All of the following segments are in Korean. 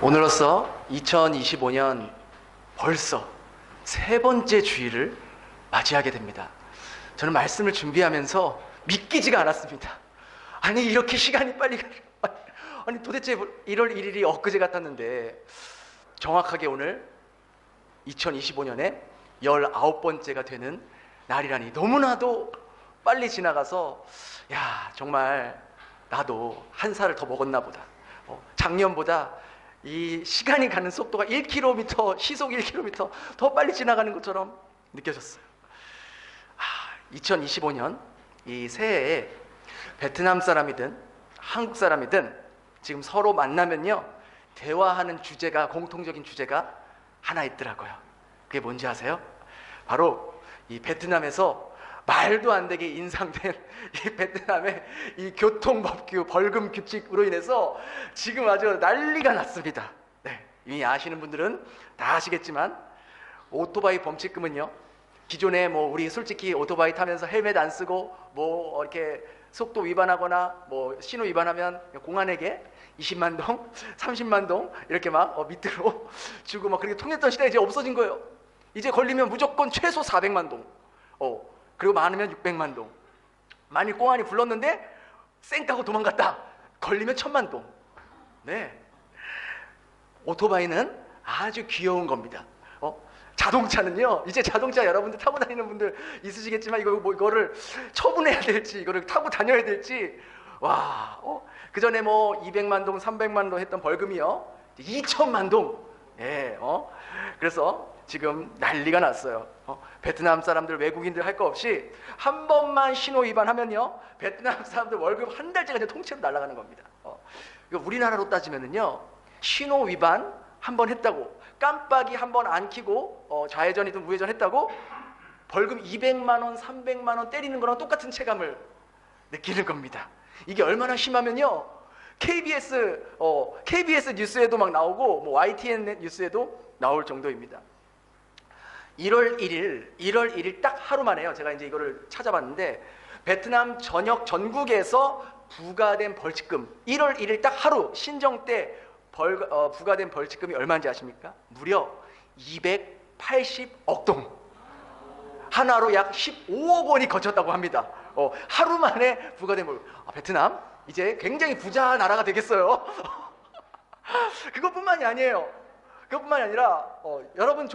오늘로써 2025년 벌써 세 번째 주일을 맞이하게 됩니다. 저는 말씀을 준비하면서 믿기지가 않았습니다. 아니 이렇게 시간이 빨리 아니 도대체 1월 1일이 엊그제 같았는데 정확하게 오늘 2025년에 19번째가 되는 날이라니 너무나도 빨리 지나가서 야 정말 나도 한 살을 더 먹었나 보다. 작년보다 이 시간이 가는 속도가 1km, 시속 1km 더 빨리 지나가는 것처럼 느껴졌어요. 2025년 이 새해에 베트남 사람이든 한국 사람이든 지금 서로 만나면요 대화하는 주제가, 공통적인 주제가 하나 있더라고요. 그게 뭔지 아세요? 바로 이 베트남에서 말도 안 되게 인상된 이 베트남의 이 교통법규 벌금 규칙으로 인해서 지금 아주 난리가 났습니다. 네, 이미 아시는 분들은 다 아시겠지만 오토바이 범칙금은요 기존에 뭐 우리 솔직히 오토바이 타면서 헬멧 안 쓰고 뭐 이렇게 속도 위반하거나 뭐 신호 위반하면 공안에게 20만 동, 30만 동 이렇게 막 밑으로 주고 막 그렇게 통했던 시대가 이제 없어진 거예요. 이제 걸리면 무조건 최소 400만 동. 그리고 많으면 600만 동. 만일 공안이 불렀는데 쌩 까고 도망갔다. 걸리면 1000만 동. 네. 오토바이는 아주 귀여운 겁니다. 자동차는요. 이제 자동차 여러분들 타고 다니는 분들 있으시겠지만 이거를 처분해야 될지 이거를 타고 다녀야 될지 와. 그 전에 뭐 200만 동, 300만 동 했던 벌금이요. 2천만 동. 예. 그래서 지금 난리가 났어요. 베트남 사람들, 외국인들 할 거 없이 한 번만 신호 위반하면요 베트남 사람들 월급 한 달째가 그냥 통째로 날아가는 겁니다. 우리나라로 따지면은요 신호 위반 한 번 했다고, 깜빡이 한 번 안 켜고 좌회전이든 우회전 했다고 벌금 200만 원, 300만 원 때리는 거랑 똑같은 체감을 느끼는 겁니다. 이게 얼마나 심하면요 KBS 뉴스에도 막 나오고 뭐 YTN 뉴스에도 나올 정도입니다. 1월 1일 딱 하루 만에요. 제가 이제 이거를 찾아봤는데 베트남 전국에서 부과된 벌칙금 1월 1일 딱 하루 신정 때 부과된 벌칙금이 얼마인지 아십니까? 무려 280억 동. 하나로 약 15억 원이 거쳤다고 합니다. 하루 만에 부과된 베트남 이제 굉장히 부자 나라가 되겠어요. 그것뿐만이 아니에요. 그것뿐만이 아니라 여러분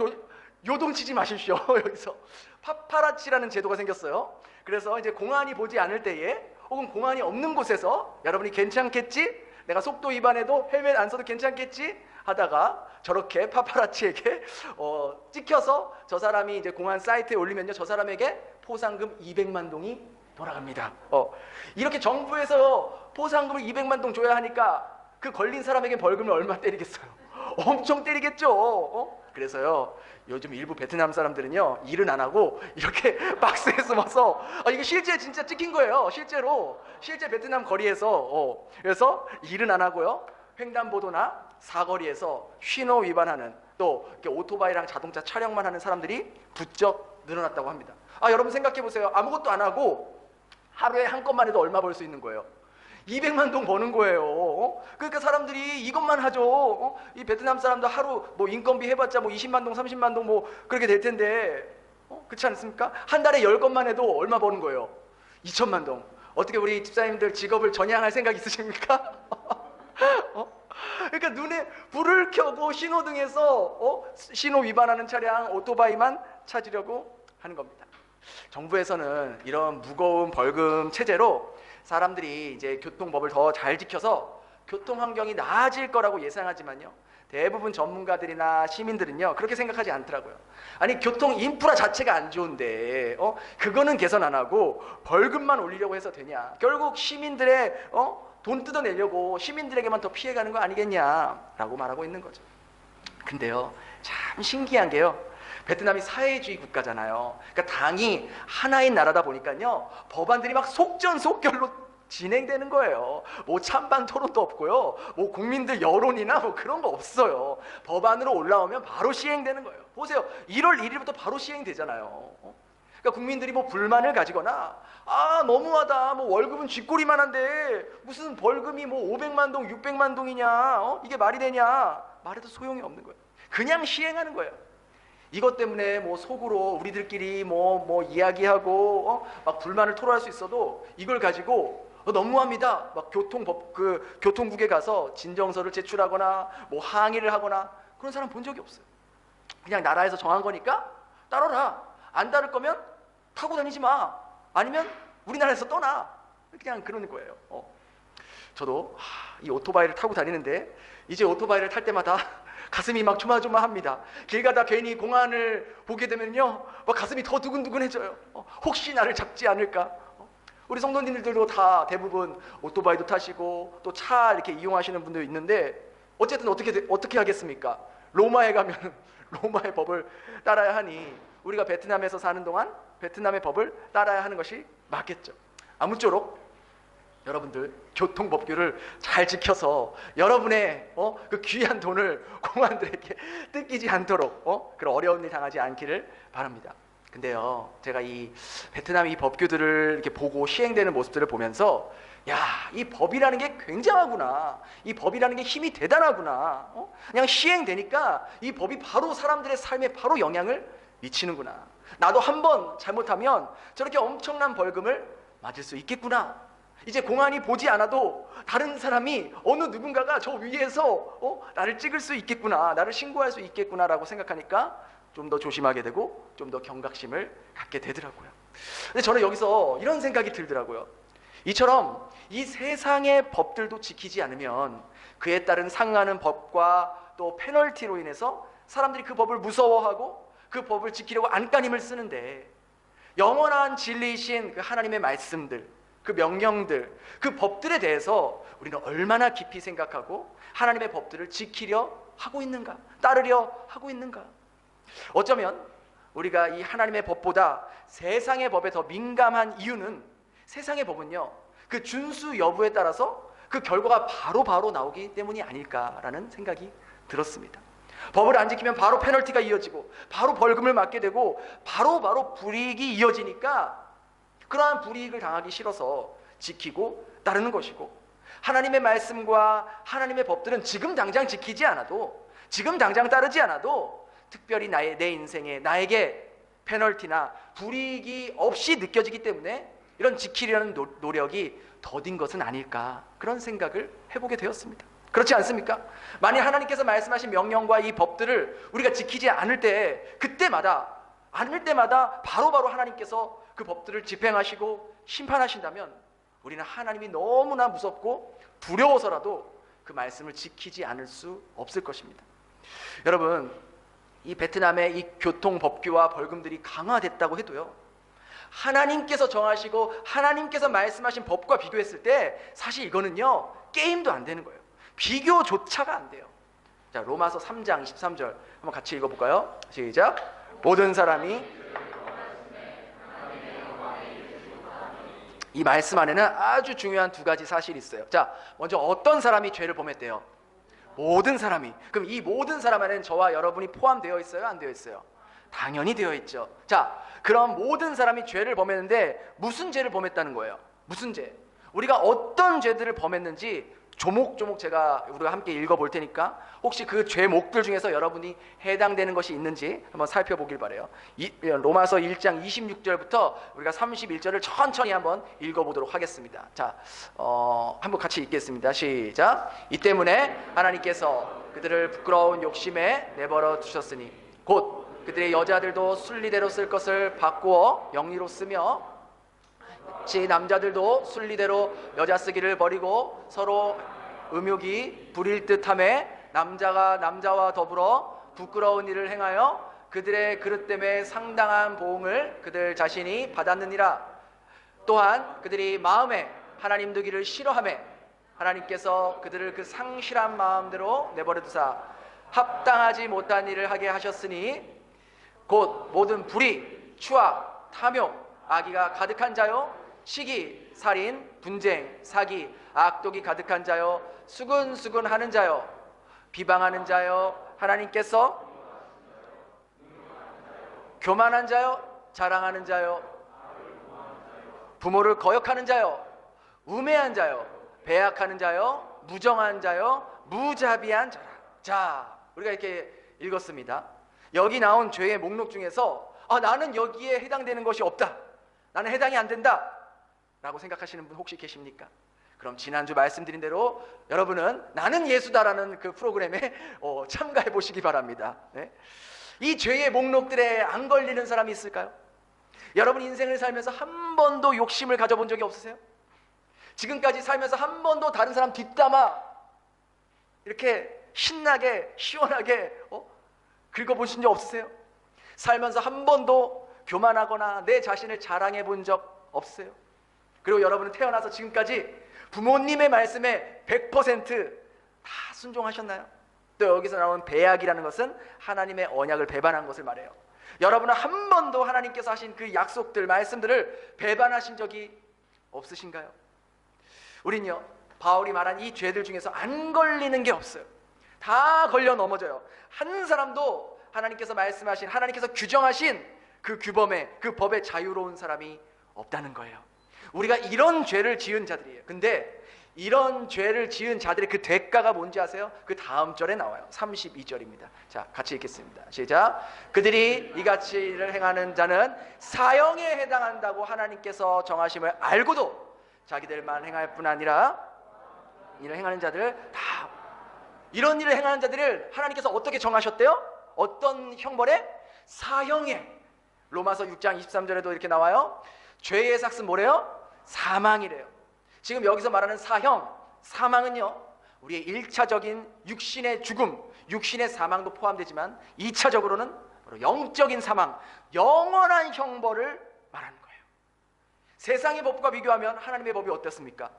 요동치지 마십시오. 여기서 파파라치라는 제도가 생겼어요. 그래서 이제 공안이 보지 않을 때에 혹은 공안이 없는 곳에서 여러분이 괜찮겠지? 내가 속도 위반해도 헬멧 안 써도 괜찮겠지? 하다가 저렇게 파파라치에게 찍혀서 저 사람이 이제 공안 사이트에 올리면요 저 사람에게 포상금 200만 동이 돌아갑니다. 이렇게 정부에서 포상금을 200만 동 줘야 하니까 그 걸린 사람에게 벌금을 얼마 때리겠어요? 엄청 때리겠죠. 그래서요 요즘 일부 베트남 사람들은요 일은 안 하고 이렇게 박스에 숨어서 이게 실제 진짜 찍힌 거예요. 실제 베트남 거리에서 그래서 일은 안 하고요 횡단보도나 사거리에서 신호 위반하는 또 이렇게 오토바이랑 자동차 촬영만 하는 사람들이 부쩍 늘어났다고 합니다. 여러분 생각해 보세요. 아무것도 안 하고 하루에 한 건만 해도 얼마 벌 수 있는 거예요? 200만 동 버는 거예요. 그러니까 사람들이 이것만 하죠. 이 베트남 사람도 하루 뭐 인건비 해봤자 뭐 20만 동, 30만 동 뭐 그렇게 될 텐데, 그렇지 않습니까? 한 달에 10건만 해도 얼마 버는 거예요? 2천만 동. 어떻게 우리 집사님들 직업을 전향할 생각 있으십니까? 그러니까 눈에 불을 켜고 신호등에서 신호 위반하는 차량, 오토바이만 찾으려고 하는 겁니다. 정부에서는 이런 무거운 벌금 체제로 사람들이 이제 교통법을 더 잘 지켜서 교통 환경이 나아질 거라고 예상하지만요 대부분 전문가들이나 시민들은요 그렇게 생각하지 않더라고요. 아니 교통 인프라 자체가 안 좋은데 그거는 개선 안 하고 벌금만 올리려고 해서 되냐? 결국 시민들의 돈 뜯어내려고 시민들에게만 더 피해가는 거 아니겠냐라고 말하고 있는 거죠. 근데요 참 신기한 게요 베트남이 사회주의 국가잖아요. 그러니까 당이 하나인 나라다 보니까요 법안들이 막 속전속결로 진행되는 거예요. 뭐 찬반 토론도 없고요 뭐 국민들 여론이나 뭐 그런 거 없어요. 법안으로 올라오면 바로 시행되는 거예요. 보세요 1월 1일부터 바로 시행되잖아요. 그러니까 국민들이 뭐 불만을 가지거나 너무하다, 뭐 월급은 쥐꼬리만 한데 무슨 벌금이 뭐 500만 동 600만 동이냐, 이게 말이 되냐 말해도 소용이 없는 거예요. 그냥 시행하는 거예요. 이것 때문에 뭐 속으로 우리들끼리 뭐 이야기하고 막 불만을 토로할 수 있어도 이걸 가지고 너무합니다 막 교통국에 가서 진정서를 제출하거나 뭐 항의를 하거나 그런 사람 본 적이 없어요. 그냥 나라에서 정한 거니까 따라라. 안 따를 거면 타고 다니지 마. 아니면 우리나라에서 떠나. 그냥 그러는 거예요. 저도 이 오토바이를 타고 다니는데 이제 오토바이를 탈 때마다 가슴이 막 조마조마합니다. 길 가다 괜히 공안을 보게 되면요, 막 가슴이 더 두근두근해져요. 혹시 나를 잡지 않을까? 우리 성도님들도 다 대부분 오토바이도 타시고 또 차 이렇게 이용하시는 분도 있는데 어쨌든 어떻게 하겠습니까? 로마에 가면 로마의 법을 따라야 하니 우리가 베트남에서 사는 동안 베트남의 법을 따라야 하는 것이 맞겠죠. 아무쪼록 여러분들 교통법규를 잘 지켜서 여러분의 그 귀한 돈을 공안들에게 뜯기지 않도록 그런 어려운 일 당하지 않기를 바랍니다. 근데요, 제가 이 베트남 이 법규들을 이렇게 보고 시행되는 모습들을 보면서 이 법이라는 게 굉장하구나, 이 법이라는 게 힘이 대단하구나, 그냥 시행되니까 이 법이 바로 사람들의 삶에 바로 영향을 미치는구나, 나도 한번 잘못하면 저렇게 엄청난 벌금을 맞을 수 있겠구나, 이제 공안이 보지 않아도 다른 사람이 어느 누군가가 저 위에서 나를 찍을 수 있겠구나, 나를 신고할 수 있겠구나라고 생각하니까 좀 더 조심하게 되고 좀 더 경각심을 갖게 되더라고요. 근데 저는 여기서 이런 생각이 들더라고요. 이처럼 이 세상의 법들도 지키지 않으면 그에 따른 상하는 법과 또 페널티로 인해서 사람들이 그 법을 무서워하고 그 법을 지키려고 안간힘을 쓰는데, 영원한 진리이신 그 하나님의 말씀들, 그 명령들, 그 법들에 대해서 우리는 얼마나 깊이 생각하고 하나님의 법들을 지키려 하고 있는가, 따르려 하고 있는가. 어쩌면 우리가 이 하나님의 법보다 세상의 법에 더 민감한 이유는, 세상의 법은요, 그 준수 여부에 따라서 그 결과가 바로 나오기 때문이 아닐까라는 생각이 들었습니다. 법을 안 지키면 바로 페널티가 이어지고 바로 벌금을 맞게 되고 바로 불이익이 이어지니까 그러한 불이익을 당하기 싫어서 지키고 따르는 것이고, 하나님의 말씀과 하나님의 법들은 지금 당장 지키지 않아도, 지금 당장 따르지 않아도 특별히 내 인생에 나에게 페널티나 불이익이 없이 느껴지기 때문에 이런 지키려는 노력이 더딘 것은 아닐까, 그런 생각을 해보게 되었습니다. 그렇지 않습니까? 만약 하나님께서 말씀하신 명령과 이 법들을 우리가 지키지 않을 때, 그때마다 바로바로 하나님께서 그 법들을 집행하시고 심판하신다면 우리는 하나님이 너무나 무섭고 두려워서라도 그 말씀을 지키지 않을 수 없을 것입니다. 여러분, 이 베트남의 이 교통법규와 벌금들이 강화됐다고 해도요, 하나님께서 정하시고 하나님께서 말씀하신 법과 비교했을 때 사실 이거는요, 게임도 안 되는 거예요. 비교조차가 안 돼요. 자, 로마서 3장 23절 한번 같이 읽어볼까요? 시작. 모든 사람이, 이 말씀 안에는 아주 중요한 두 가지 사실이 있어요. 자, 먼저 어떤 사람이 죄를 범했대요? 모든 사람이. 그럼 이 모든 사람 안에는 저와 여러분이 포함되어 있어요? 안 되어 있어요? 당연히 되어 있죠. 자, 그럼 모든 사람이 죄를 범했는데 무슨 죄를 범했다는 거예요? 무슨 죄? 우리가 어떤 죄들을 범했는지 조목조목 우리가 함께 읽어볼 테니까 혹시 그 죄목들 중에서 여러분이 해당되는 것이 있는지 한번 살펴보길 바라요. 로마서 1장 26절부터 우리가 31절을 천천히 한번 읽어보도록 하겠습니다. 자, 한번 같이 읽겠습니다. 시작. 이 때문에 하나님께서 그들을 부끄러운 욕심에 내버려 두셨으니 곧 그들의 여자들도 순리대로 쓸 것을 바꾸어 영리로 쓰며, 남자들도 순리대로 여자 쓰기를 버리고 서로 음욕이 부릴 듯하매 남자가 남자와 더불어 부끄러운 일을 행하여 그들의 그릇 때문에 상당한 보응을 그들 자신이 받았느니라. 또한 그들이 마음에 하나님 두기를 싫어하매 하나님께서 그들을 그 상실한 마음대로 내버려 두사 합당하지 못한 일을 하게 하셨으니 곧 모든 불의, 추악, 탐욕, 악의가 가득한 자요, 시기, 살인, 분쟁, 사기, 악독이 가득한 자요, 수근수근하는 자요, 비방하는 자요, 하나님께서 교만한 자요, 자랑하는 자요, 부모를 거역하는 자요, 우매한 자요, 배약하는 자요, 무정한 자요, 무자비한 자라. 자, 우리가 이렇게 읽었습니다. 여기 나온 죄의 목록 중에서 나는 여기에 해당되는 것이 없다, 나는 해당이 안 된다 라고 생각하시는 분 혹시 계십니까? 그럼 지난주 말씀드린 대로 여러분은 나는 예수다라는 그 프로그램에 참가해 보시기 바랍니다. 네? 이 죄의 목록들에 안 걸리는 사람이 있을까요? 여러분 인생을 살면서 한 번도 욕심을 가져본 적이 없으세요? 지금까지 살면서 한 번도 다른 사람 뒷담화 이렇게 신나게 시원하게 긁어보신 적 없으세요? 살면서 한 번도 교만하거나 내 자신을 자랑해 본 적 없으세요? 그리고 여러분은 태어나서 지금까지 부모님의 말씀에 100%다 순종하셨나요? 또 여기서 나온 배약이라는 것은 하나님의 언약을 배반한 것을 말해요. 여러분은 한 번도 하나님께서 하신 그 약속들, 말씀들을 배반하신 적이 없으신가요? 우린요, 바울이 말한 이 죄들 중에서 안 걸리는 게 없어요. 다 걸려 넘어져요. 한 사람도 하나님께서 말씀하신, 하나님께서 규정하신 그 규범에, 그 법에 자유로운 사람이 없다는 거예요. 우리가 이런 죄를 지은 자들이에요. 근데 이런 죄를 지은 자들의 그 대가가 뭔지 아세요? 그 다음 절에 나와요. 32절입니다. 자, 같이 읽겠습니다. 시작. 그들이 이같이 일을 행하는 자는 사형에 해당한다고 하나님께서 정하심을 알고도 자기들만 행할 뿐 아니라 이를 행하는 자들 다, 이런 일을 행하는 자들을 하나님께서 어떻게 정하셨대요? 어떤 형벌에? 사형에. 로마서 6장 23절에도 이렇게 나와요. 죄의 삭은 뭐래요? 사망이래요. 지금 여기서 말하는 사형, 사망은요, 우리의 1차적인 육신의 죽음, 육신의 사망도 포함되지만 2차적으로는 바로 영적인 사망, 영원한 형벌을 말하는 거예요. 세상의 법과 비교하면 하나님의 법이 어떻습니까?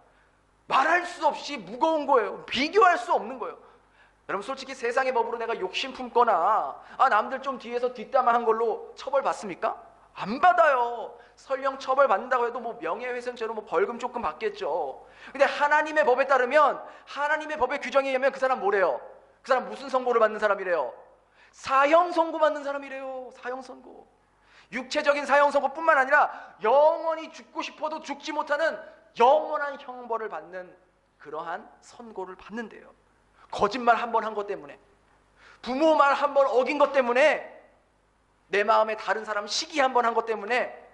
말할 수 없이 무거운 거예요. 비교할 수 없는 거예요. 여러분 솔직히 세상의 법으로 내가 욕심 품거나 남들 좀 뒤에서 뒷담화한 걸로 처벌받습니까? 안 받아요. 설령 처벌받는다고 해도 뭐 명예훼손죄로 뭐 벌금 조금 받겠죠. 근데 하나님의 법에 따르면, 하나님의 법의 규정에 의하면 그 사람 뭐래요? 그 사람 무슨 선고를 받는 사람이래요? 사형 선고 받는 사람이래요. 사형 선고. 육체적인 사형 선고뿐만 아니라 영원히 죽고 싶어도 죽지 못하는 영원한 형벌을 받는 그러한 선고를 받는데요. 거짓말 한 번 한 것 때문에, 부모 말 한 번 어긴 것 때문에, 내 마음에 다른 사람 시기 한 번 한 것 때문에,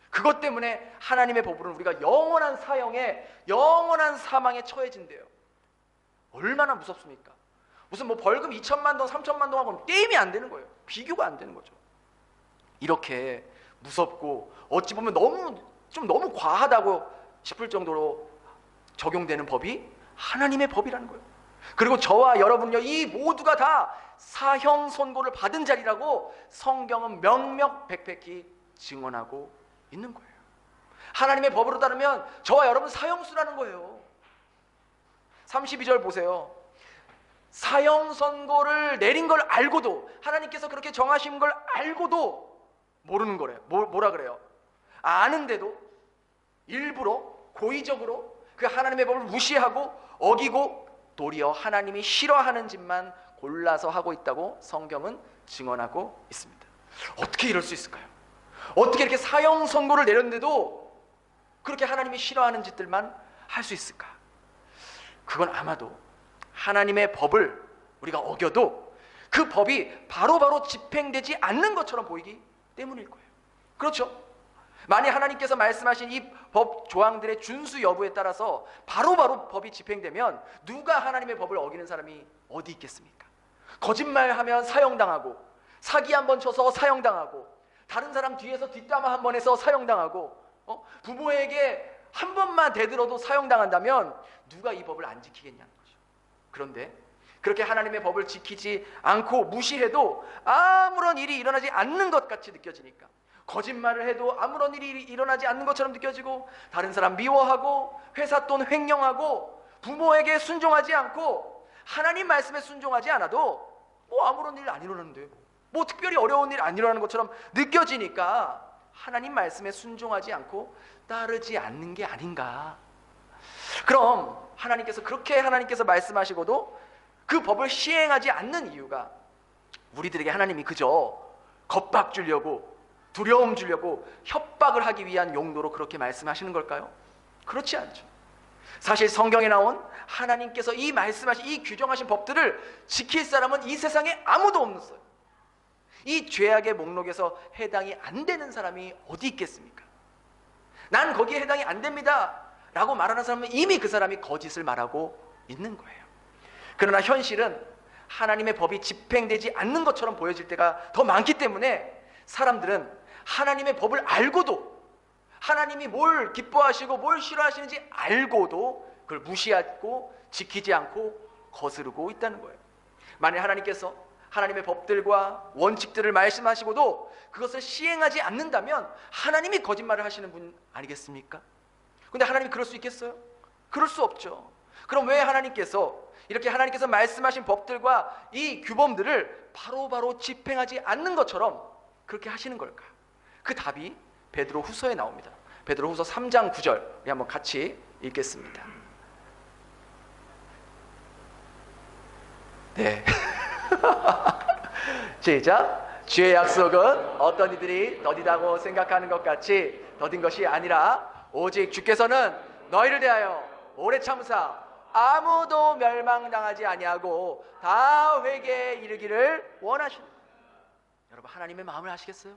그것 때문에 하나님의 법으로는 우리가 영원한 사형에, 영원한 사망에 처해진대요. 얼마나 무섭습니까? 무슨 뭐 벌금 2천만 동, 3천만 동 하고는 게임이 안 되는 거예요. 비교가 안 되는 거죠. 이렇게 무섭고 어찌 보면 너무 과하다고 싶을 정도로 적용되는 법이 하나님의 법이라는 거예요. 그리고 저와 여러분요, 이 모두가 다 사형 선고를 받은 자리라고 성경은 명명백백히 증언하고 있는 거예요. 하나님의 법으로 따르면 저와 여러분 사형수라는 거예요. 32절 보세요. 사형 선고를 내린 걸 알고도, 하나님께서 그렇게 정하신 걸 알고도 모르는 거래요. 뭐라 그래요? 아는데도 일부러 고의적으로 그 하나님의 법을 무시하고 어기고 도리어 하나님이 싫어하는 짓만 골라서 하고 있다고 성경은 증언하고 있습니다. 어떻게 이럴 수 있을까요? 어떻게 이렇게 사형 선고를 내렸는데도 그렇게 하나님이 싫어하는 짓들만 할 수 있을까? 그건 아마도 하나님의 법을 우리가 어겨도 그 법이 바로바로 집행되지 않는 것처럼 보이기 때문일 거예요. 그렇죠? 만약 하나님께서 말씀하신 이 법 조항들의 준수 여부에 따라서 바로바로 법이 집행되면 누가 하나님의 법을 어기는 사람이 어디 있겠습니까? 거짓말하면 사형당하고, 사기 한번 쳐서 사형당하고, 다른 사람 뒤에서 뒷담화 한번 해서 사형당하고, 부모에게 한 번만 대들어도 사형당한다면 누가 이 법을 안 지키겠냐는 거죠. 그런데 그렇게 하나님의 법을 지키지 않고 무시해도 아무런 일이 일어나지 않는 것 같이 느껴지니까, 거짓말을 해도 아무런 일이 일어나지 않는 것처럼 느껴지고, 다른 사람 미워하고, 회사 돈 횡령하고, 부모에게 순종하지 않고, 하나님 말씀에 순종하지 않아도 뭐 아무런 일 안 일어나는데, 뭐 특별히 어려운 일 안 일어나는 것처럼 느껴지니까 하나님 말씀에 순종하지 않고 따르지 않는 게 아닌가. 그럼 하나님께서 말씀하시고도 그 법을 시행하지 않는 이유가, 우리들에게 하나님이 그저 겁박 주려고, 두려움 주려고 협박을 하기 위한 용도로 그렇게 말씀하시는 걸까요? 그렇지 않죠. 사실 성경에 나온 하나님께서 이 말씀하신 이 규정하신 법들을 지킬 사람은 이 세상에 아무도 없어요. 이 죄악의 목록에서 해당이 안 되는 사람이 어디 있겠습니까? 난 거기에 해당이 안 됩니다 라고 말하는 사람은 이미 그 사람이 거짓을 말하고 있는 거예요. 그러나 현실은 하나님의 법이 집행되지 않는 것처럼 보여질 때가 더 많기 때문에 사람들은 하나님의 법을 알고도, 하나님이 뭘 기뻐하시고 뭘 싫어하시는지 알고도 그걸 무시하고 지키지 않고 거스르고 있다는 거예요. 만약 하나님께서 하나님의 법들과 원칙들을 말씀하시고도 그것을 시행하지 않는다면 하나님이 거짓말을 하시는 분 아니겠습니까? 근데 하나님이 그럴 수 있겠어요? 그럴 수 없죠. 그럼 왜 하나님께서 이렇게 하나님께서 말씀하신 법들과 이 규범들을 바로바로 집행하지 않는 것처럼 그렇게 하시는 걸까? 그 답이 베드로 후서에 나옵니다. 베드로 후서 3장 9절 우리 한번 같이 읽겠습니다. 네. 시작. 주의 약속은 어떤 이들이 더디다고 생각하는 것 같이 더딘 것이 아니라 오직 주께서는 너희를 대하여 오래 참으사 아무도 멸망당하지 아니하고 다 회개에 이르기를 원하시는. 여러분, 하나님의 마음을 아시겠어요?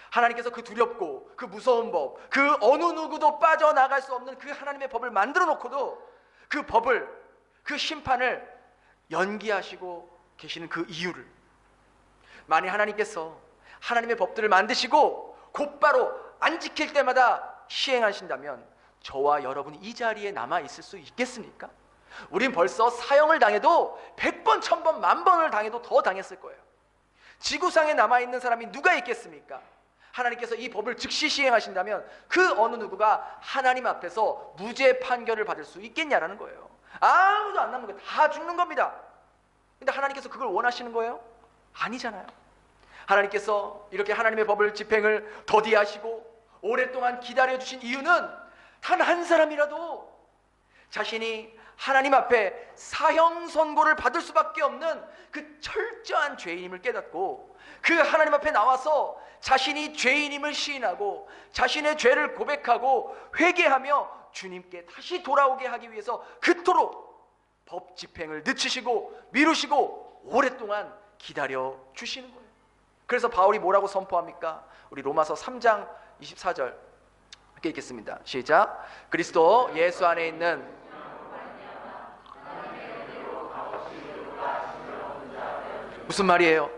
하나님께서 그 두렵고 그 무서운 법, 그 어느 누구도 빠져나갈 수 없는 그 하나님의 법을 만들어 놓고도 그 법을, 그 심판을 연기하시고 계시는 그 이유를, 만약 하나님께서 하나님의 법들을 만드시고 곧바로 안 지킬 때마다 시행하신다면 저와 여러분이 이 자리에 남아 있을 수 있겠습니까? 우린 벌써 사형을 당해도 100번, 1000번, 10,000번을 당해도 더 당했을 거예요. 지구상에 남아있는 사람이 누가 있겠습니까? 하나님께서 이 법을 즉시 시행하신다면 그 어느 누구가 하나님 앞에서 무죄 판결을 받을 수 있겠냐라는 거예요. 아무도 안 남는 거예요. 다 죽는 겁니다. 근데 하나님께서 그걸 원하시는 거예요? 아니잖아요. 하나님께서 이렇게 하나님의 법을 집행을 더디하시고 오랫동안 기다려주신 이유는 단 한 사람이라도 자신이 하나님 앞에 사형 선고를 받을 수밖에 없는 그 철저한 죄인임을 깨닫고 그 하나님 앞에 나와서 자신이 죄인임을 시인하고 자신의 죄를 고백하고 회개하며 주님께 다시 돌아오게 하기 위해서 그토록 법 집행을 늦추시고 미루시고 오랫동안 기다려 주시는 거예요. 그래서 바울이 뭐라고 선포합니까? 우리 로마서 3장 24절 함께 읽겠습니다. 시작. 그리스도 예수 안에 있는 무슨 말이에요?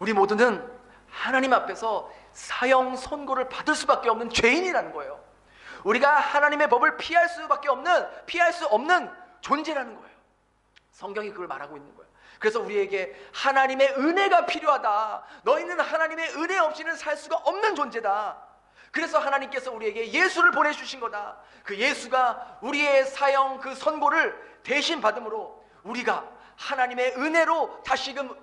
우리 모두는 하나님 앞에서 사형 선고를 받을 수밖에 없는 죄인이라는 거예요. 우리가 하나님의 법을 피할 수 없는 존재라는 거예요. 성경이 그걸 말하고 있는 거예요. 그래서 우리에게 하나님의 은혜가 필요하다. 너희는 하나님의 은혜 없이는 살 수가 없는 존재다. 그래서 하나님께서 우리에게 예수를 보내주신 거다. 그 예수가 우리의 사형 그 선고를 대신 받음으로 우리가 하나님의 은혜로 다시금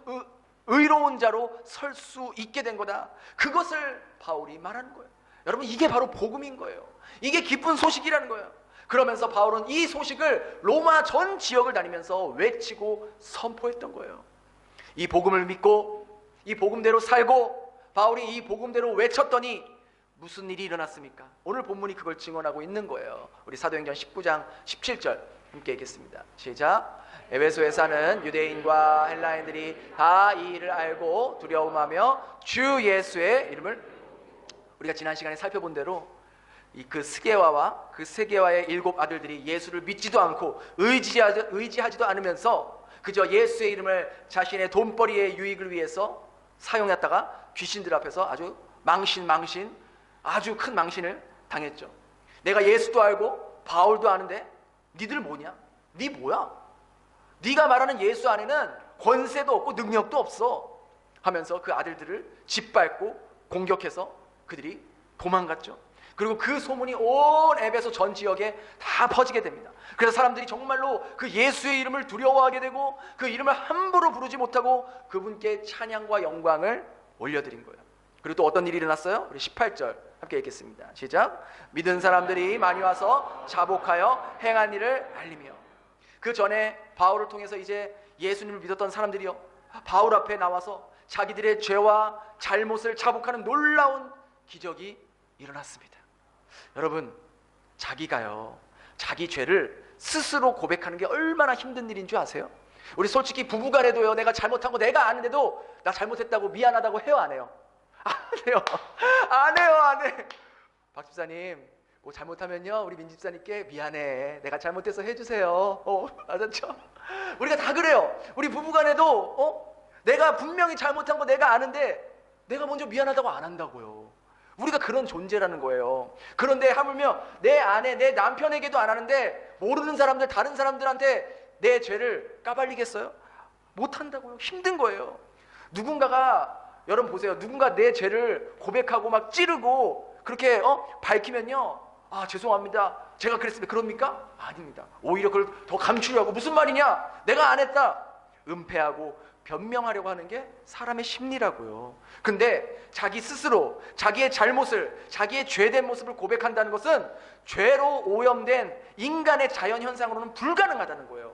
의로운 자로 설 수 있게 된 거다. 그것을 바울이 말하는 거예요. 여러분, 이게 바로 복음인 거예요. 이게 기쁜 소식이라는 거예요. 그러면서 바울은 이 소식을 로마 전 지역을 다니면서 외치고 선포했던 거예요. 이 복음을 믿고 이 복음대로 살고 바울이 이 복음대로 외쳤더니 무슨 일이 일어났습니까? 오늘 본문이 그걸 증언하고 있는 거예요. 우리 사도행전 19장 17절 함께 읽겠습니다. 시작. 에베소에 사는 유대인과 헬라인들이 다 이 일을 알고 두려움하며 주 예수의 이름을, 우리가 지난 시간에 살펴본 대로 그 스게와와 그 세게와의 7 아들들이 예수를 믿지도 않고 의지하지도 않으면서 그저 예수의 이름을 자신의 돈벌이의 유익을 위해서 사용했다가 귀신들 앞에서 아주 아주 큰 망신을 당했죠. 내가 예수도 알고 바울도 아는데 니들 뭐냐? 니 뭐야? 네가 말하는 예수 안에는 권세도 없고 능력도 없어 하면서 그 아들들을 짓밟고 공격해서 그들이 도망갔죠. 그리고 그 소문이 온 에베소 전 지역에 다 퍼지게 됩니다. 그래서 사람들이 정말로 그 예수의 이름을 두려워하게 되고 그 이름을 함부로 부르지 못하고 그분께 찬양과 영광을 올려드린 거예요. 그리고 또 어떤 일이 일어났어요? 우리 18절 함께 읽겠습니다. 시작. 믿은 사람들이 많이 와서 자복하여 행한 일을 알리며. 그 전에 바울을 통해서 이제 예수님을 믿었던 사람들이요, 바울 앞에 나와서 자기들의 죄와 잘못을 자복하는 놀라운 기적이 일어났습니다. 여러분, 자기가요, 자기 죄를 스스로 고백하는 게 얼마나 힘든 일인 줄 아세요? 우리 솔직히 부부간에도요, 내가 잘못한 거 내가 아는데도 나 잘못했다고 미안하다고 해요, 안 해요? 안 해요. 안 해요, 안 해. 박 집사님, 뭐 잘못하면요, 우리 민 집사님께 미안해, 내가 잘못해서 해주세요. 알았죠? 우리가 다 그래요. 우리 부부간에도 내가 분명히 잘못한 거 내가 아는데 내가 먼저 미안하다고 안 한다고요. 우리가 그런 존재라는 거예요. 그런데 하물며 내 아내, 내 남편에게도 안 하는데 모르는 사람들, 다른 사람들한테 내 죄를 까발리겠어요? 못한다고요. 힘든 거예요. 누군가가, 여러분 보세요, 누군가 내 죄를 고백하고 막 찌르고 그렇게 밝히면요, 아 죄송합니다, 제가 그랬습니다, 그럽니까? 아닙니다. 오히려 그걸 더 감추려고, 무슨 말이냐, 내가 안 했다, 은폐하고 변명하려고 하는 게 사람의 심리라고요. 근데 자기 스스로 자기의 잘못을, 자기의 죄된 모습을 고백한다는 것은 죄로 오염된 인간의 자연현상으로는 불가능하다는 거예요.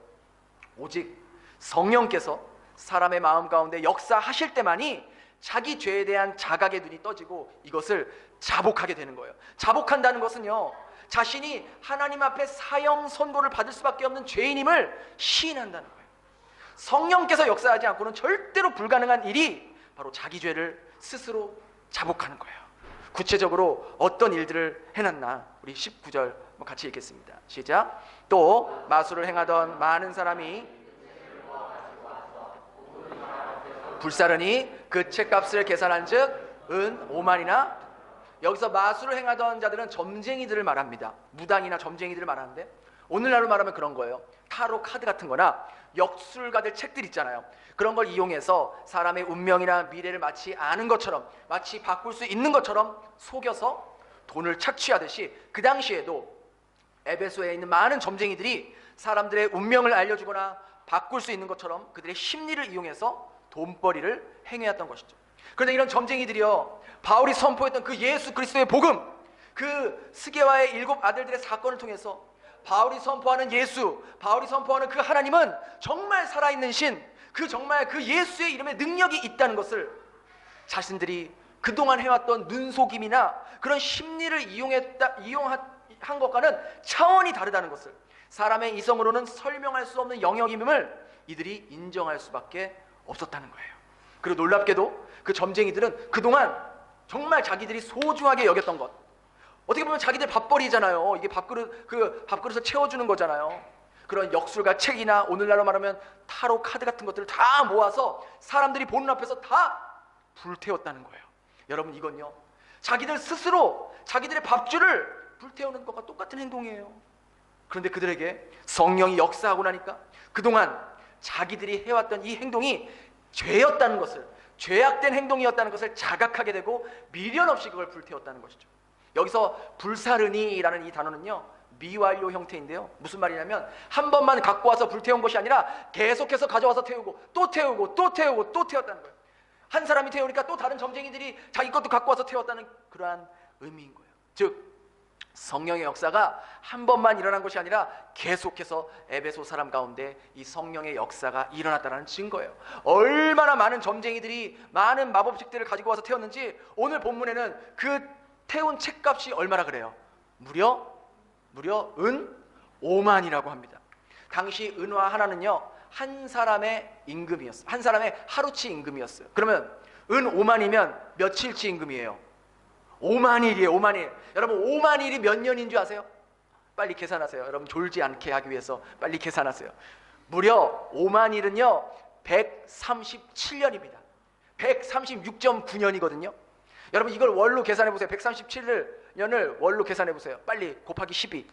오직 성령께서 사람의 마음 가운데 역사하실 때만이 자기 죄에 대한 자각의 눈이 떠지고 이것을 자복하게 되는 거예요. 자복한다는 것은요, 자신이 하나님 앞에 사형 선고를 받을 수밖에 없는 죄인임을 시인한다는 거예요. 성령께서 역사하지 않고는 절대로 불가능한 일이 바로 자기 죄를 스스로 자복하는 거예요. 구체적으로 어떤 일들을 해놨나, 우리 19절 같이 읽겠습니다. 시작. 또 마술을 행하던 많은 사람이 불사르니 그 책값을 계산한 즉 은 5만이나. 여기서 마술을 행하던 자들은 점쟁이들을 말합니다. 무당이나 점쟁이들을 말하는데, 오늘날로 말하면 그런 거예요. 타로 카드 같은 거나 역술가들 책들 있잖아요. 그런 걸 이용해서 사람의 운명이나 미래를 마치 아는 것처럼, 마치 바꿀 수 있는 것처럼 속여서 돈을 착취하듯이, 그 당시에도 에베소에 있는 많은 점쟁이들이 사람들의 운명을 알려주거나 바꿀 수 있는 것처럼 그들의 심리를 이용해서 돈벌이를 행해왔던 것이죠. 그런데 이런 점쟁이들이요, 바울이 선포했던 그 예수 그리스도의 복음, 그 스게와의 7 아들들의 사건을 통해서 바울이 선포하는 예수, 바울이 선포하는 그 하나님은 정말 살아있는 신, 그 정말 그 예수의 이름에 능력이 있다는 것을 자신들이 그동안 해왔던 눈속임이나 그런 심리를 이용한 것과는 차원이 다르다는 것을, 사람의 이성으로는 설명할 수 없는 영역임을 이들이 인정할 수밖에 없었다는 거예요. 그리고 놀랍게도 그 점쟁이들은 그동안 정말 자기들이 소중하게 여겼던 것, 어떻게 보면 자기들 밥벌이잖아요. 이게 밥그릇을 채워주는 거잖아요. 그런 역술가 책이나 오늘날로 말하면 타로 카드 같은 것들을 다 모아서 사람들이 보는 앞에서 다 불태웠다는 거예요. 여러분, 이건요, 자기들 스스로 자기들의 밥줄을 불태우는 것과 똑같은 행동이에요. 그런데 그들에게 성령이 역사하고 나니까 그동안 자기들이 해왔던 이 행동이 죄였다는 것을, 죄악된 행동이었다는 것을 자각하게 되고 미련 없이 그걸 불태웠다는 것이죠. 여기서 불사르니라는 이 단어는요, 미완료 형태인데요, 무슨 말이냐면 한 번만 갖고 와서 불태운 것이 아니라 계속해서 가져와서 태우고 또 태우고 또 태우고 또 태웠다는 거예요. 한 사람이 태우니까 또 다른 점쟁이들이 자기 것도 갖고 와서 태웠다는 그러한 의미인 거예요. 즉 성령의 역사가 한 번만 일어난 것이 아니라 계속해서 에베소 사람 가운데 이 성령의 역사가 일어났다는 증거예요. 얼마나 많은 점쟁이들이 많은 마법책들을 가지고 와서 태웠는지 오늘 본문에는 그 태운 책값이 얼마나 그래요? 무려 은 5만이라고 합니다. 당시 은화 하나는요, 한 사람의 임금이었어요. 한 사람의 하루치 임금이었어요. 그러면 은 5만이면 며칠치 임금이에요? 5만일이에요. 5만일. 여러분, 5만일이 몇 년인 줄 아세요? 빨리 계산하세요. 여러분, 졸지 않게 하기 위해서 빨리 계산하세요. 무려 5만일은요 137년입니다. 136.9년이거든요. 여러분, 이걸 월로 계산해 보세요. 137년을 월로 계산해 보세요. 빨리 곱하기 12.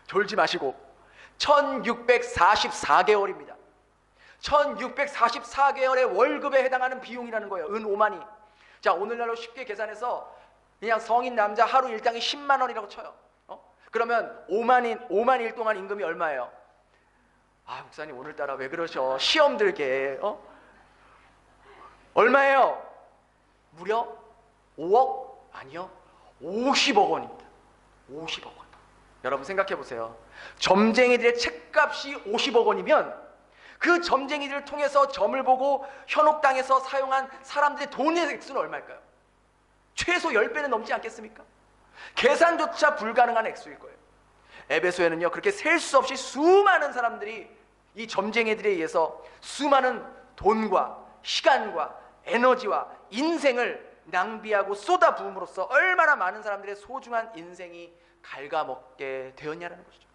졸지 마시고 1644개월입니다. 1644개월의 월급에 해당하는 비용이라는 거예요. 은 5만이. 자, 오늘날로 쉽게 계산해서 그냥 성인 남자 하루 일당이 10만 원이라고 쳐요. 그러면 5만일 동안 임금이 얼마예요? 아, 목사님 오늘따라 왜 그러셔? 시험 들게. 얼마예요? 무려 5억? 아니요, 50억 원입니다. 50억 원. 여러분 생각해 보세요. 점쟁이들의 책값이 50억 원이면 그 점쟁이들을 통해서 점을 보고 현혹 당해서 사용한 사람들의 돈의 액수는 얼마일까요? 최소 10배는 넘지 않겠습니까? 계산조차 불가능한 액수일 거예요. 에베소에는요, 그렇게 셀 수 없이 수많은 사람들이 이 점쟁이들에 의해서 수많은 돈과 시간과 에너지와 인생을 낭비하고 쏟아부음으로써 얼마나 많은 사람들의 소중한 인생이 갉아먹게 되었냐는 것이죠.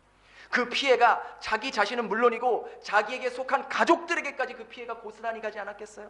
그 피해가 자기 자신은 물론이고 자기에게 속한 가족들에게까지 그 피해가 고스란히 가지 않았겠어요?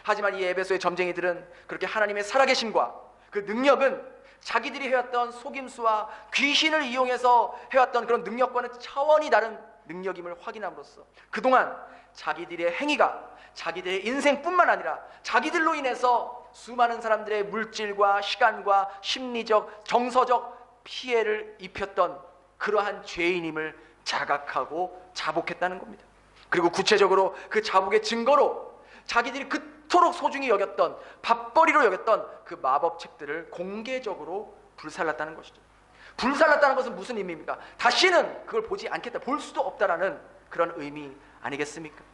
하지만 이 에베소의 점쟁이들은 그렇게 하나님의 살아계심과 그 능력은 자기들이 해왔던 속임수와 귀신을 이용해서 해왔던 그런 능력과는 차원이 다른 능력임을 확인함으로써 그동안 자기들의 행위가 자기들의 인생뿐만 아니라 자기들로 인해서 수많은 사람들의 물질과 시간과 심리적, 정서적 피해를 입혔던 그러한 죄인임을 자각하고 자복했다는 겁니다. 그리고 구체적으로 그 자복의 증거로 자기들이 그토록 소중히 여겼던, 밥벌이로 여겼던 그 마법책들을 공개적으로 불살랐다는 것이죠. 불살랐다는 것은 무슨 의미입니까? 다시는 그걸 보지 않겠다, 볼 수도 없다라는 그런 의미 아니겠습니까?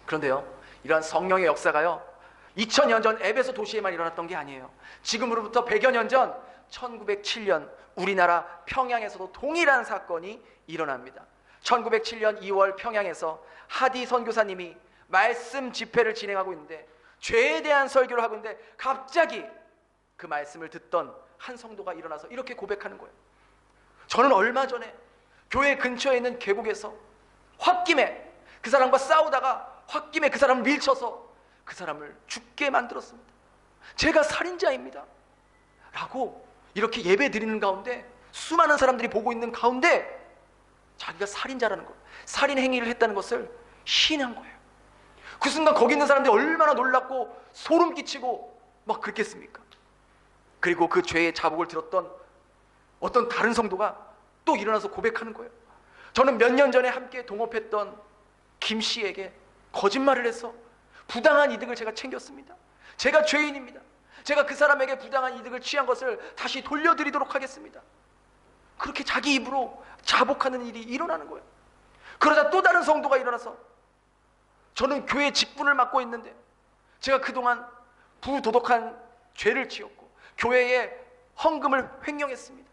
그런데요, 이러한 성령의 역사가요 2000년 전 에베소 도시에만 일어났던 게 아니에요. 지금으로부터 100여 년 전 1907년 우리나라 평양에서도 동일한 사건이 일어납니다. 1907년 2월 평양에서 하디 선교사님이 말씀 집회를 진행하고 있는데 죄에 대한 설교를 하고 있는데 갑자기 그 말씀을 듣던 한 성도가 일어나서 이렇게 고백하는 거예요. 저는 얼마 전에 교회 근처에 있는 계곡에서 홧김에 그 사람과 싸우다가 홧김에 그 사람을 밀쳐서 그 사람을 죽게 만들었습니다. 제가 살인자입니다 라고 이렇게 예배 드리는 가운데 수많은 사람들이 보고 있는 가운데 자기가 살인자라는 것, 살인 행위를 했다는 것을 시인한 거예요. 그 순간 거기 있는 사람들이 얼마나 놀랍고 소름 끼치고 막 그랬겠습니까? 그리고 그 죄의 자복을 들었던 어떤 다른 성도가 또 일어나서 고백하는 거예요. 저는 몇 년 전에 함께 동업했던 김 씨에게 거짓말을 해서 부당한 이득을 제가 챙겼습니다. 제가 죄인입니다. 제가 그 사람에게 부당한 이득을 취한 것을 다시 돌려드리도록 하겠습니다. 그렇게 자기 입으로 자복하는 일이 일어나는 거예요. 그러다 또 다른 성도가 일어나서 저는 교회 직분을 맡고 있는데 제가 그동안 부도덕한 죄를 지었고 교회에 헌금을 횡령했습니다.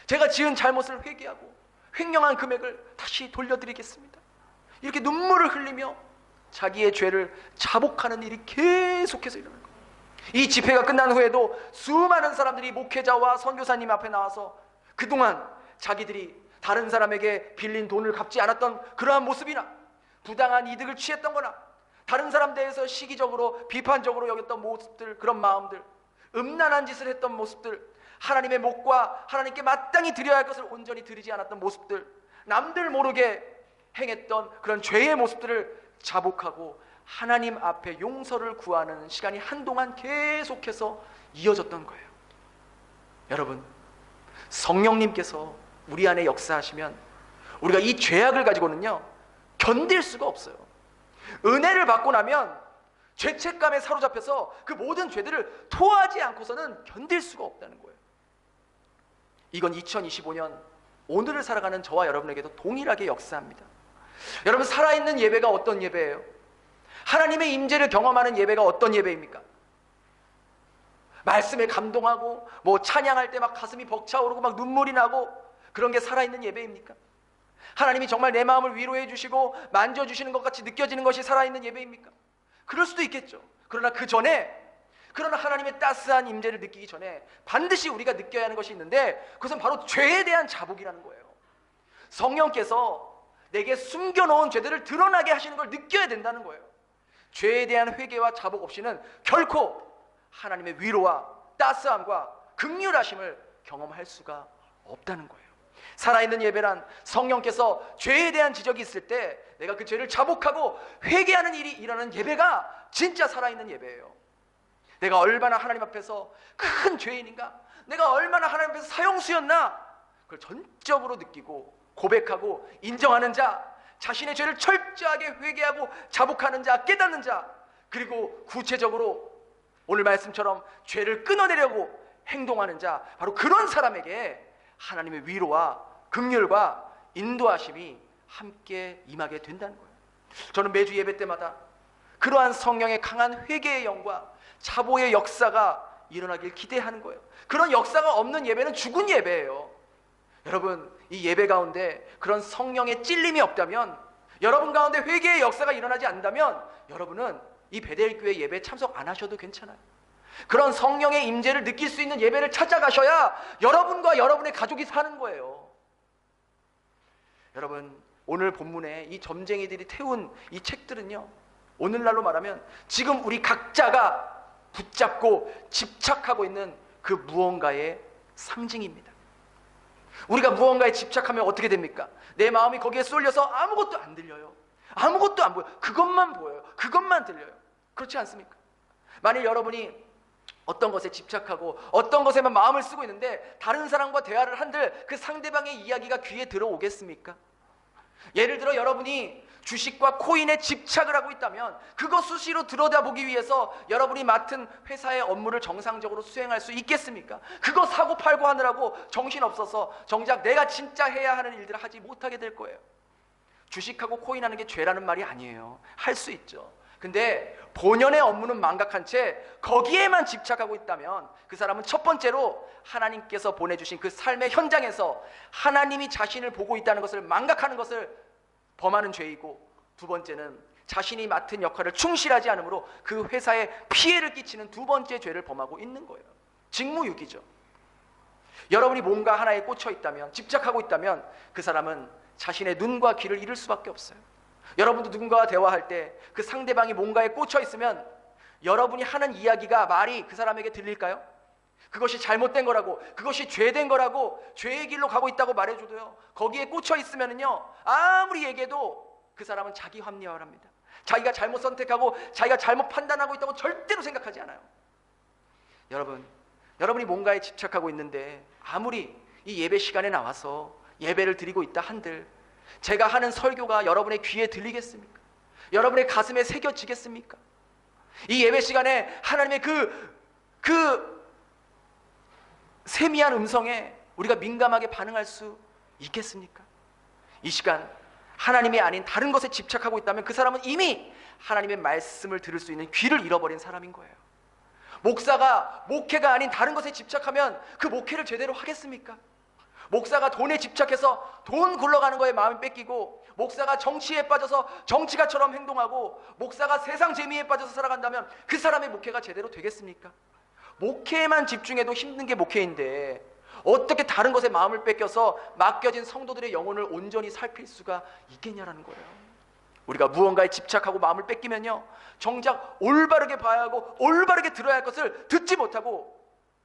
제가 지은 잘못을 회개하고 횡령한 금액을 다시 돌려드리겠습니다. 이렇게 눈물을 흘리며 자기의 죄를 자복하는 일이 계속해서 일어나는 거예요. 이 집회가 끝난 후에도 수많은 사람들이 목회자와 선교사님 앞에 나와서 그동안 자기들이 다른 사람에게 빌린 돈을 갚지 않았던 그러한 모습이나 부당한 이득을 취했던 거나 다른 사람 대해서 시기적으로 비판적으로 여겼던 모습들, 그런 마음들, 음란한 짓을 했던 모습들, 하나님의 목과 하나님께 마땅히 드려야 할 것을 온전히 드리지 않았던 모습들, 남들 모르게 행했던 그런 죄의 모습들을 자복하고 하나님 앞에 용서를 구하는 시간이 한동안 계속해서 이어졌던 거예요. 여러분, 성령님께서 우리 안에 역사하시면 우리가 이 죄악을 가지고는요 견딜 수가 없어요. 은혜를 받고 나면 죄책감에 사로잡혀서 그 모든 죄들을 토하지 않고서는 견딜 수가 없다는 거예요. 이건 2025년 오늘을 살아가는 저와 여러분에게도 동일하게 역사합니다. 여러분, 살아있는 예배가 어떤 예배예요? 하나님의 임재를 경험하는 예배가 어떤 예배입니까? 말씀에 감동하고 찬양할 때 막 가슴이 벅차오르고 막 눈물이 나고 그런 게 살아있는 예배입니까? 하나님이 정말 내 마음을 위로해 주시고 만져주시는 것 같이 느껴지는 것이 살아있는 예배입니까? 그럴 수도 있겠죠. 그러나 하나님의 따스한 임재를 느끼기 전에 반드시 우리가 느껴야 하는 것이 있는데 그것은 바로 죄에 대한 자복이라는 거예요. 성령께서 내게 숨겨놓은 죄들을 드러나게 하시는 걸 느껴야 된다는 거예요. 죄에 대한 회개와 자복 없이는 결코 하나님의 위로와 따스함과 긍휼하심을 경험할 수가 없다는 거예요. 살아있는 예배란 성령께서 죄에 대한 지적이 있을 때 내가 그 죄를 자복하고 회개하는 일이 일어나는 예배가 진짜 살아있는 예배예요. 내가 얼마나 하나님 앞에서 큰 죄인인가, 내가 얼마나 하나님 앞에서 사형수였나, 그걸 전적으로 느끼고 고백하고 인정하는 자, 자신의 죄를 철저하게 회개하고 자복하는 자, 깨닫는 자, 그리고 구체적으로 오늘 말씀처럼 죄를 끊어내려고 행동하는 자, 바로 그런 사람에게 하나님의 위로와 긍휼과 인도하심이 함께 임하게 된다는 거예요. 저는 매주 예배 때마다 그러한 성령의 강한 회개의 영과 자보의 역사가 일어나길 기대하는 거예요. 그런 역사가 없는 예배는 죽은 예배예요. 여러분, 이 예배 가운데 그런 성령의 찔림이 없다면, 여러분 가운데 회개의 역사가 일어나지 않는다면 여러분은 이 베델교회 예배에 참석 안 하셔도 괜찮아요. 그런 성령의 임재를 느낄 수 있는 예배를 찾아가셔야 여러분과 여러분의 가족이 사는 거예요. 여러분, 오늘 본문에 이 점쟁이들이 태운 이 책들은요, 오늘날로 말하면 지금 우리 각자가 붙잡고 집착하고 있는 그 무언가의 상징입니다. 우리가 무언가에 집착하면 어떻게 됩니까? 내 마음이 거기에 쏠려서 아무것도 안 들려요. 아무것도 안 보여요. 그것만 보여요. 그것만 들려요. 그렇지 않습니까? 만일 여러분이 어떤 것에 집착하고 어떤 것에만 마음을 쓰고 있는데 다른 사람과 대화를 한들 그 상대방의 이야기가 귀에 들어오겠습니까? 예를 들어 여러분이 주식과 코인에 집착을 하고 있다면 그거 수시로 들여다보기 위해서 여러분이 맡은 회사의 업무를 정상적으로 수행할 수 있겠습니까? 그거 사고 팔고 하느라고 정신없어서 정작 내가 진짜 해야 하는 일들을 하지 못하게 될 거예요. 주식하고 코인하는 게 죄라는 말이 아니에요. 할 수 있죠. 근데 본연의 업무는 망각한 채 거기에만 집착하고 있다면 그 사람은 첫 번째로 하나님께서 보내주신 그 삶의 현장에서 하나님이 자신을 보고 있다는 것을 망각하는 것을 범하는 죄이고, 두 번째는 자신이 맡은 역할을 충실하지 않으므로 그 회사에 피해를 끼치는 두 번째 죄를 범하고 있는 거예요. 직무유기죠. 여러분이 뭔가 하나에 꽂혀 있다면, 집착하고 있다면 그 사람은 자신의 눈과 귀를 잃을 수밖에 없어요. 여러분도 누군가와 대화할 때 그 상대방이 뭔가에 꽂혀 있으면 여러분이 하는 이야기가, 말이 그 사람에게 들릴까요? 그것이 잘못된 거라고, 그것이 죄된 거라고, 죄의 길로 가고 있다고 말해줘도요, 거기에 꽂혀 있으면요 아무리 얘기해도 그 사람은 자기 합리화를 합니다. 자기가 잘못 선택하고 자기가 잘못 판단하고 있다고 절대로 생각하지 않아요. 여러분이 뭔가에 집착하고 있는데 아무리 이 예배 시간에 나와서 예배를 드리고 있다 한들 제가 하는 설교가 여러분의 귀에 들리겠습니까? 여러분의 가슴에 새겨지겠습니까? 이 예배 시간에 하나님의 그 세미한 음성에 우리가 민감하게 반응할 수 있겠습니까? 이 시간 하나님이 아닌 다른 것에 집착하고 있다면 그 사람은 이미 하나님의 말씀을 들을 수 있는 귀를 잃어버린 사람인 거예요. 목회가 아닌 다른 것에 집착하면 그 목회를 제대로 하겠습니까? 목사가 돈에 집착해서 돈 굴러가는 거에 마음이 뺏기고, 목사가 정치에 빠져서 정치가처럼 행동하고, 목사가 세상 재미에 빠져서 살아간다면 그 사람의 목회가 제대로 되겠습니까? 목회에만 집중해도 힘든 게 목회인데 어떻게 다른 것에 마음을 뺏겨서 맡겨진 성도들의 영혼을 온전히 살필 수가 있겠냐라는 거예요. 우리가 무언가에 집착하고 마음을 뺏기면요, 정작 올바르게 봐야 하고 올바르게 들어야 할 것을 듣지 못하고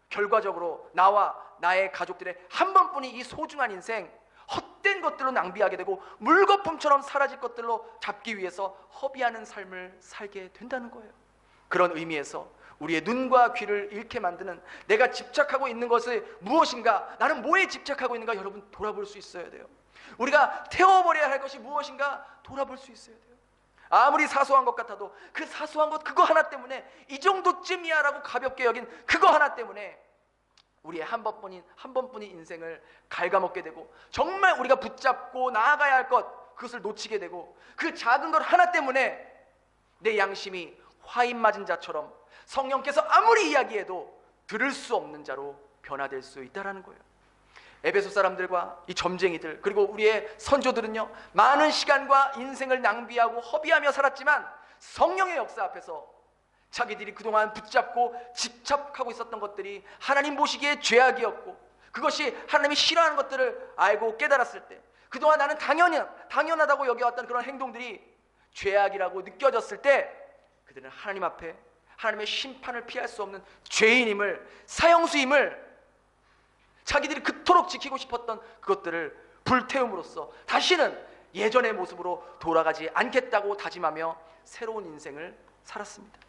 결과적으로 나와 나의 가족들의 한 번뿐인 이 소중한 인생 헛된 것들로 낭비하게 되고 물거품처럼 사라질 것들로 잡기 위해서 허비하는 삶을 살게 된다는 거예요. 그런 의미에서 우리의 눈과 귀를 잃게 만드는, 내가 집착하고 있는 것이 무엇인가, 나는 뭐에 집착하고 있는가, 여러분 돌아볼 수 있어야 돼요. 우리가 태워버려야 할 것이 무엇인가 돌아볼 수 있어야 돼요. 아무리 사소한 것 같아도 그 사소한 것 그거 하나 때문에, 이 정도쯤이야 라고 가볍게 여긴 그거 하나 때문에 우리의 한 번뿐인 인생을 갉아먹게 되고, 정말 우리가 붙잡고 나아가야 할 것 그것을 놓치게 되고, 그 작은 것 하나 때문에 내 양심이 화인 맞은 자처럼 성령께서 아무리 이야기해도 들을 수 없는 자로 변화될 수 있다는 거예요. 에베소 사람들과 이 점쟁이들, 그리고 우리의 선조들은요, 많은 시간과 인생을 낭비하고 허비하며 살았지만 성령의 역사 앞에서 자기들이 그동안 붙잡고 집착하고 있었던 것들이 하나님 보시기에 죄악이었고, 그것이 하나님이 싫어하는 것들을 알고 깨달았을 때, 그동안 나는 당연하다고 여겨왔던 그런 행동들이 죄악이라고 느껴졌을 때, 그들은 하나님 앞에 하나님의 심판을 피할 수 없는 죄인임을, 사형수임을, 자기들이 그토록 지키고 싶었던 그것들을 불태움으로써 다시는 예전의 모습으로 돌아가지 않겠다고 다짐하며 새로운 인생을 살았습니다.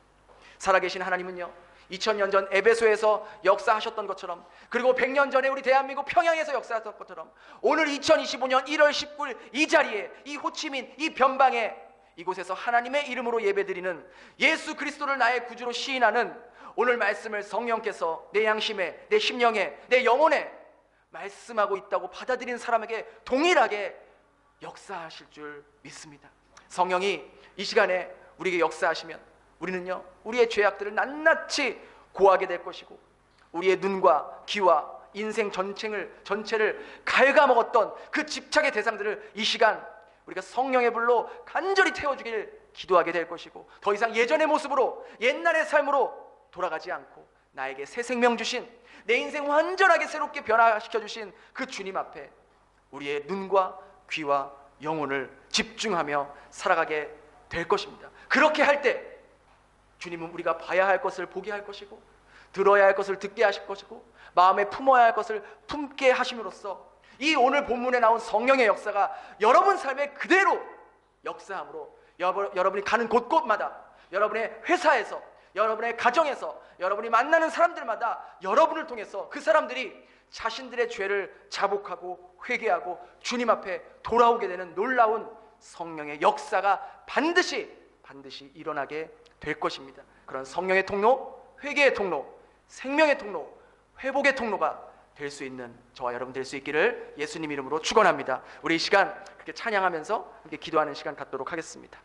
살아계신 하나님은요, 2000년 전 에베소에서 역사하셨던 것처럼, 그리고 100년 전에 우리 대한민국 평양에서 역사하셨던 것처럼, 오늘 2025년 1월 19일 이 자리에, 이 호치민, 이 변방에, 이곳에서 하나님의 이름으로 예배드리는, 예수 그리스도를 나의 구주로 시인하는 오늘 말씀을 성령께서 내 양심에, 내 심령에, 내 영혼에 말씀하고 있다고 받아들이는 사람에게 동일하게 역사하실 줄 믿습니다. 성령이 이 시간에 우리에게 역사하시면 우리는요, 우리의 죄악들을 낱낱이 고하게 될 것이고, 우리의 눈과 귀와 인생 전체를 갉아먹었던 그 집착의 대상들을 이 시간 우리가 성령의 불로 간절히 태워주길 기도하게 될 것이고, 더 이상 예전의 모습으로, 옛날의 삶으로 돌아가지 않고 나에게 새 생명 주신, 내 인생 완전하게 새롭게 변화시켜 주신 그 주님 앞에 우리의 눈과 귀와 영혼을 집중하며 살아가게 될 것입니다. 그렇게 할 때 주님은 우리가 봐야 할 것을 보게 할 것이고, 들어야 할 것을 듣게 하실 것이고, 마음에 품어야 할 것을 품게 하심으로써 이 오늘 본문에 나온 성령의 역사가 여러분 삶에 그대로 역사함으로 여러분이 가는 곳곳마다, 여러분의 회사에서, 여러분의 가정에서, 여러분이 만나는 사람들마다 여러분을 통해서 그 사람들이 자신들의 죄를 자복하고 회개하고 주님 앞에 돌아오게 되는 놀라운 성령의 역사가 반드시 일어나게 될 것입니다. 그런 성령의 통로, 회개의 통로, 생명의 통로, 회복의 통로가 될 수 있는 저와 여러분 될 수 있기를 예수님 이름으로 축원합니다. 우리 이 시간 그렇게 찬양하면서 함께 기도하는 시간 갖도록 하겠습니다.